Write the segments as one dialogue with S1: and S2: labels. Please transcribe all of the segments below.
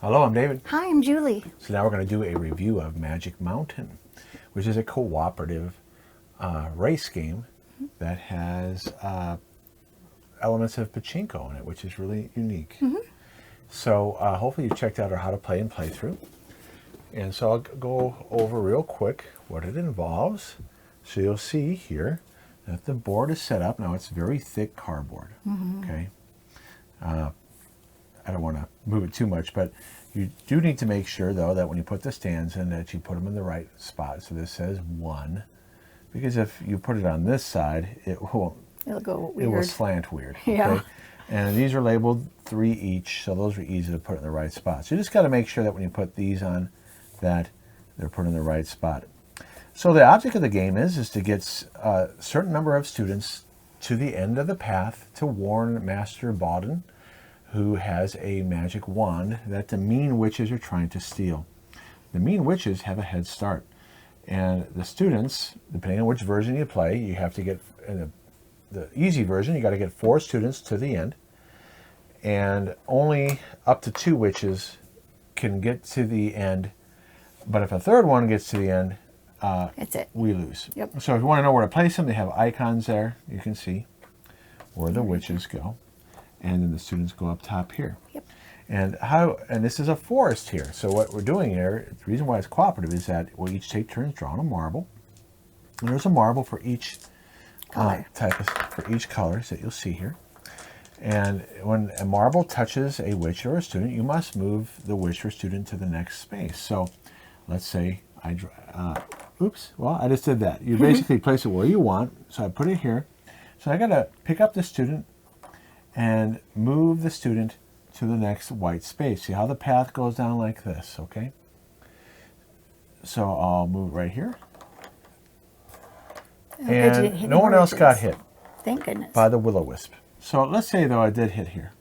S1: Hello, I'm David.
S2: Hi, I'm Julie.
S1: So now we're going to do a review of Magic Mountain, which is a cooperative race game that has elements of pachinko in it, which is really unique. So hopefully you've checked out our how to play and playthrough. And so I'll go over real quick what it involves. So you'll see here that the board is set up. Now it's very thick cardboard, okay? I don't want to move it too much, but you do need to make sure, though, that when you put the stands in, that you put them in the right spot. So this says 1, because if you put it on this side, it'll go weird. It will slant weird.
S2: Yeah.
S1: Okay? And these are labeled 3 each, so those are easy to put in the right spot. So you just got to make sure that when you put these on, that they're put in the right spot. So the object of the game is to get a certain number of students to the end of the path to warn Master Bawden, who has a magic wand that the mean witches are trying to steal. The mean witches have a head start, and the students, depending on which version you play, you have to get, in the easy version, you got to get 4 students to the end, and only up to 2 witches can get to the end, but if a third one gets to the end,
S2: that's it.
S1: We lose.
S2: Yep.
S1: So if you want to know where to place them, they have icons there. You can see where the witches go. And then the students go up top here.
S2: Yep.
S1: And this is a forest here. So what we're doing here, the reason why it's cooperative is that we'll each take turns drawing a marble. And there's a marble for each
S2: color.
S1: For each color that you'll see here. And when a marble touches a witch or a student, you must move the witch or student to the next space. So let's say I draw, oops, well, I just did that. You basically place it where you want. So I put it here. So I got to pick up the student and move the student to the next white space. See how the path goes down like this, okay? So I'll move right here.
S2: Oh,
S1: and no one else got hit.
S2: Thank goodness.
S1: By the will-o-wisp. So let's say, though, I did hit here.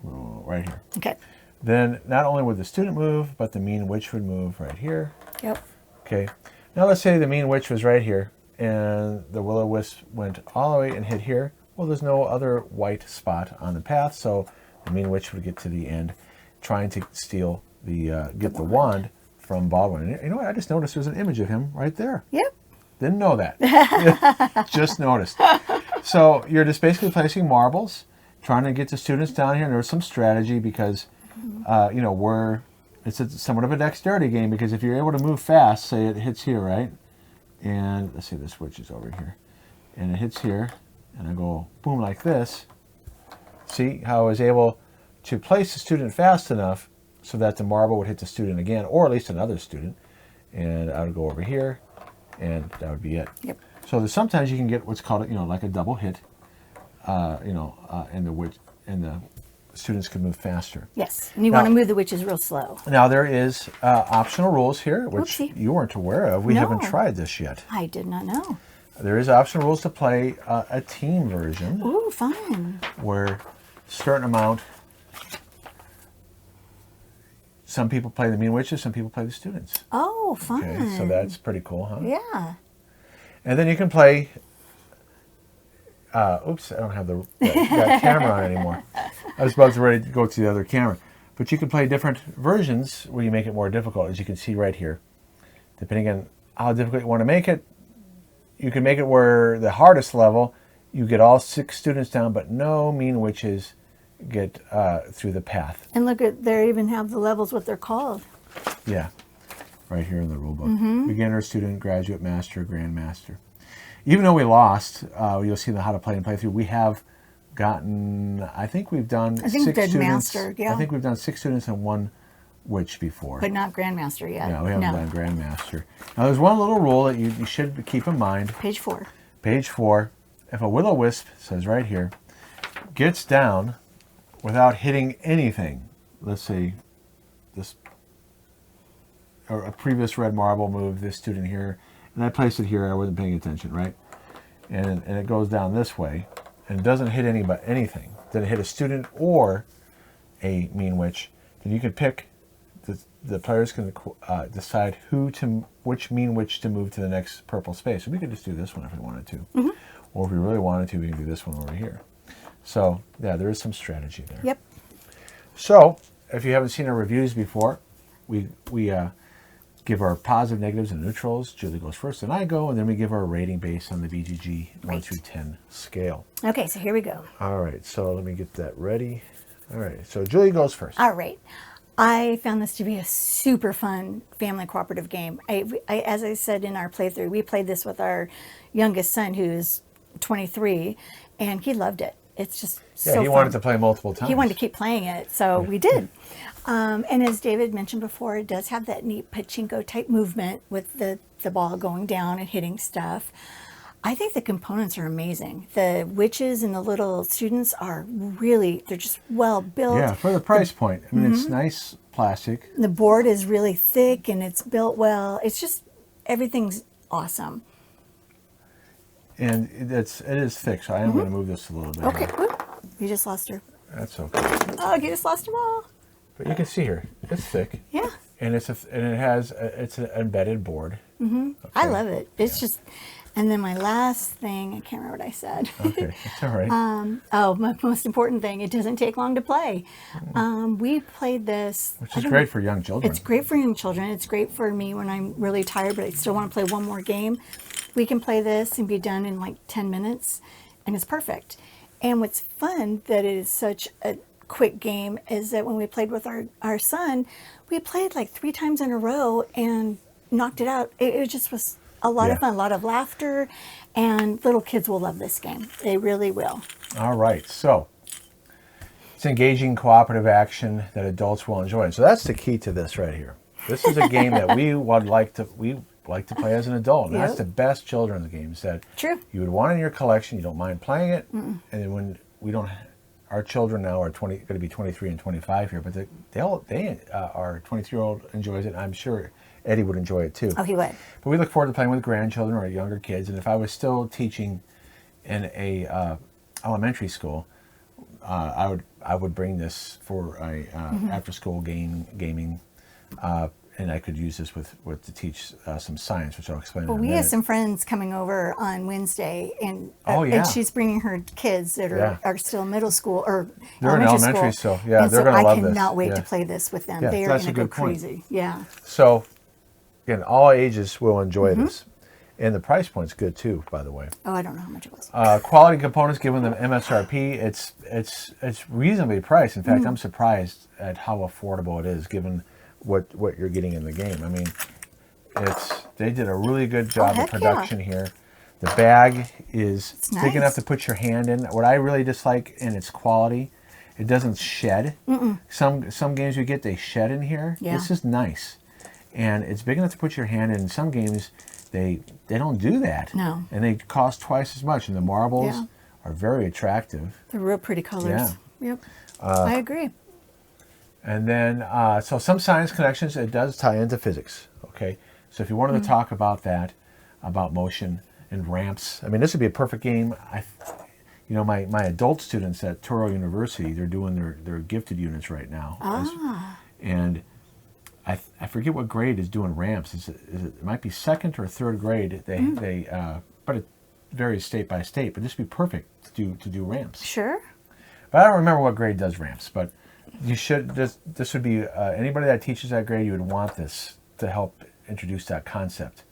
S1: Right here.
S2: Okay.
S1: Then not only would the student move, but the mean witch would move right here.
S2: Yep.
S1: Okay. Now let's say the mean witch was right here, and the will-o-wisp went all the way and hit here. Well, there's no other white spot on the path, so the mean witch would get to the end, trying to steal get the wand from Baldwin. And you know what? I just noticed there's an image of him right there.
S2: Yep.
S1: Didn't know that. Just noticed. So you're just basically placing marbles, trying to get the students down here. And there's some strategy because, it's somewhat of a dexterity game, because if you're able to move fast, say it hits here, right? And let's say this witch is over here. And it hits here. And I go boom like this. See how I was able to place the student fast enough so that the marble would hit the student again, or at least another student. And I would go over here, and that would be it.
S2: Yep.
S1: So sometimes you can get what's called, like a double hit, and the students can move faster.
S2: Yes, and you want to move the witches real slow.
S1: Now there is optional rules here, which
S2: Oopsie.
S1: you weren't aware of. We haven't tried this yet.
S2: I did not know.
S1: There is optional rules to play a team version.
S2: Ooh, fun.
S1: Where a certain amount, some people play the mean witches, some people play the students.
S2: Oh, fun.
S1: Okay, so that's pretty cool, huh?
S2: Yeah.
S1: And then you can play, oops, I don't have that camera on anymore. I was about to ready to go to the other camera. But you can play different versions where you make it more difficult, as you can see right here. Depending on how difficult you want to make it, you can make it where the hardest level, you get all 6 students down, but no mean witches get through the path.
S2: And look at, they even have the levels, what they're called.
S1: Yeah, right here in the rule book. Beginner, student, graduate, master, grandmaster. Even though we lost, you'll see the how to play and play through. We have gotten, I think we've done 6 students.
S2: Master, yeah.
S1: I think we've done 6 students and 1 witch before.
S2: But not grandmaster yet.
S1: No, we haven't done grandmaster. Now there's one little rule that you should keep in mind.
S2: Page 4.
S1: Page 4. If a will-o-wisp, says right here, gets down without hitting anything, let's say this, or a previous red marble moved this student here, and I placed it here, I wasn't paying attention, right? And it goes down this way, and it doesn't hit anything. Doesn't hit a student or a mean witch. Then you can pick, the players can decide which mean witch to move to the next purple space. So we could just do this one if we wanted to. Or if we really wanted to, we can do this one over here. So, yeah, there is some strategy there.
S2: Yep.
S1: So, if you haven't seen our reviews before, we give our positive, negatives, and neutrals. Julie goes first, and I go, and then we give our rating based on the BGG 1 through 10 scale.
S2: Okay, so here we go.
S1: All right, so let me get that ready. All right, so Julie goes first.
S2: All right. I found this to be a super fun family cooperative game. As I said in our playthrough, we played this with our youngest son, who's 23, and he loved it. It's just so fun.
S1: He wanted to play multiple times.
S2: He wanted to keep playing it, so we did. And as David mentioned before, it does have that neat pachinko type movement with the ball going down and hitting stuff. I think the components are amazing. The witches and the little students are really, they're just well built.
S1: Yeah, for the price point. I mean, it's nice plastic.
S2: The board is really thick and it's built well. It's just, everything's awesome.
S1: And it is thick, so I am going to move this a little bit.
S2: Okay, whoop. You just lost her.
S1: That's okay.
S2: Oh, you just lost them all.
S1: But you can see here, it's thick.
S2: Yeah.
S1: And it's it's an embedded board.
S2: Okay. I love it. It's just, and then my last thing, I can't remember what I said.
S1: Okay, that's all right.
S2: My most important thing, it doesn't take long to play. We played this.
S1: Which is great for young children.
S2: It's great for young children. It's great for me when I'm really tired, but I still want to play one more game. We can play this and be done in like 10 minutes, and it's perfect. And what's fun that it is such a quick game is that when we played with our son, we played like 3 times in a row and knocked it out. It just was a lot of fun, a lot of laughter, and little kids will love this game. They really will.
S1: All right, so it's engaging cooperative action that adults will enjoy. And so that's the key to this right here. This is a game that we like to play as an adult. And that's the best children's games that you would want in your collection. You don't mind playing it. And then when we don't, our children now are going to be 23 and 25 here, but our 23-year-old enjoys it. I'm sure Eddie would enjoy it too.
S2: Oh, he would.
S1: But we look forward to playing with grandchildren or younger kids. And if I was still teaching in a elementary school, I would bring this for a after-school gaming. And I could use this to teach some science, which I'll explain in a minute.
S2: We have some friends coming over on Wednesday, and she's bringing her kids that are still middle school or
S1: they're in elementary school. Yeah,
S2: and
S1: they're going to love this.
S2: I cannot wait to play this with them. They are going to go crazy. Yeah.
S1: So, again, all ages will enjoy this. And the price point's good too, by the way.
S2: Oh, I don't know how much it was.
S1: Quality components, given them MSRP, it's reasonably priced. In fact, I'm surprised at how affordable it is, given what you're getting in the game. I mean, they did a really good job of production here. The bag is thick enough to put your hand in. What I really dislike in its quality, it doesn't shed. Some games you get, they shed in here.
S2: Yeah.
S1: This is nice. And it's big enough to put your hand in. In some games, they don't do that.
S2: No.
S1: And they cost twice as much. And the marbles are very attractive.
S2: They're real pretty colors.
S1: Yeah.
S2: Yep. I agree.
S1: And then, so some science connections, it does tie into physics, okay? So if you wanted to talk about that, about motion and ramps, I mean, this would be a perfect game. My adult students at Touro University, they're doing their gifted units right now. And I forget what grade is doing ramps. It might be second or third grade. But it varies state by state. But this would be perfect to do ramps.
S2: Sure.
S1: But I don't remember what grade does ramps. But you should. This would be anybody that teaches that grade. You would want this to help introduce that concept.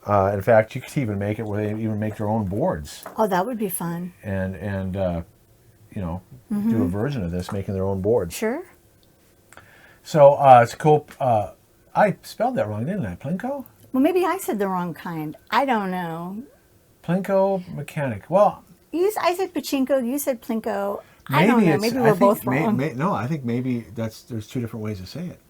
S1: In fact, you could even make it where they even make their own boards.
S2: Oh, that would be fun.
S1: And do a version of this, making their own boards.
S2: Sure.
S1: So it's cool. I spelled that wrong, didn't I? Plinko?
S2: Well, maybe I said the wrong kind. I don't know.
S1: Plinko mechanic. Well,
S2: I said pachinko. You said plinko.
S1: Maybe
S2: I don't know. Maybe we're both wrong.
S1: No, I think maybe there's two different ways to say it.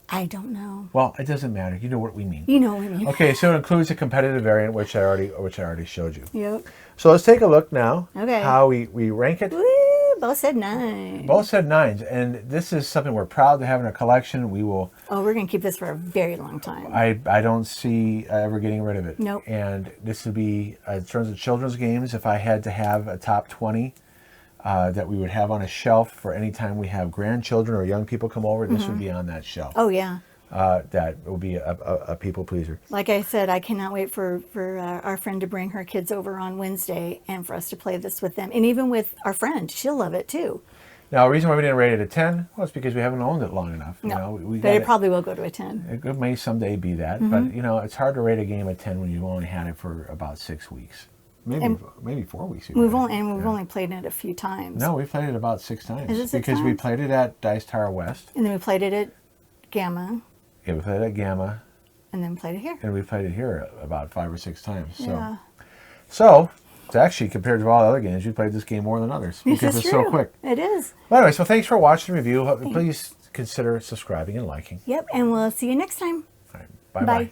S2: I don't know.
S1: Well, it doesn't matter. You know what we mean.
S2: You know what we mean.
S1: Okay, so it includes a competitive variant, which I already showed you.
S2: Yep.
S1: So let's take a look now.
S2: Okay.
S1: How we rank it.
S2: Woo, both said 9.
S1: Both said 9s, and this is something we're proud to have in our collection. We will.
S2: Oh, we're going to keep this for a very long time.
S1: I don't see ever getting rid of it.
S2: Nope.
S1: And this would be in terms of children's games. If I had to have a top 20 that we would have on a shelf for any time we have grandchildren or young people come over, this would be on that shelf.
S2: Oh yeah.
S1: That will be a people pleaser.
S2: Like I said, I cannot wait for our friend to bring her kids over on Wednesday and for us to play this with them. And even with our friend, she'll love it too.
S1: Now, the reason why we didn't rate it a 10 was because we haven't owned it long enough. You know, we
S2: but it probably will go to a 10.
S1: It may someday be that, but you know, it's hard to rate a game a 10 when you've only had it for about 6 weeks, maybe 4 weeks.
S2: We've only played it a few times.
S1: No, we played it about 6 times.
S2: Is it 6
S1: because we
S2: times?
S1: played it at Dice Tower West.
S2: And then we played it at Gamma,
S1: Yeah, we played it at Gamma,
S2: and then played it here.
S1: and we played it here about 5 or 6 times.
S2: Yeah.
S1: So it's actually, compared to all the other games, we played this game more than others because
S2: That's
S1: it's
S2: true.
S1: so quick.
S2: It is.
S1: But anyway, so thanks for watching the review. Please consider subscribing and liking.
S2: Yep, and we'll see you next time.
S1: All right, bye-bye.
S2: Bye.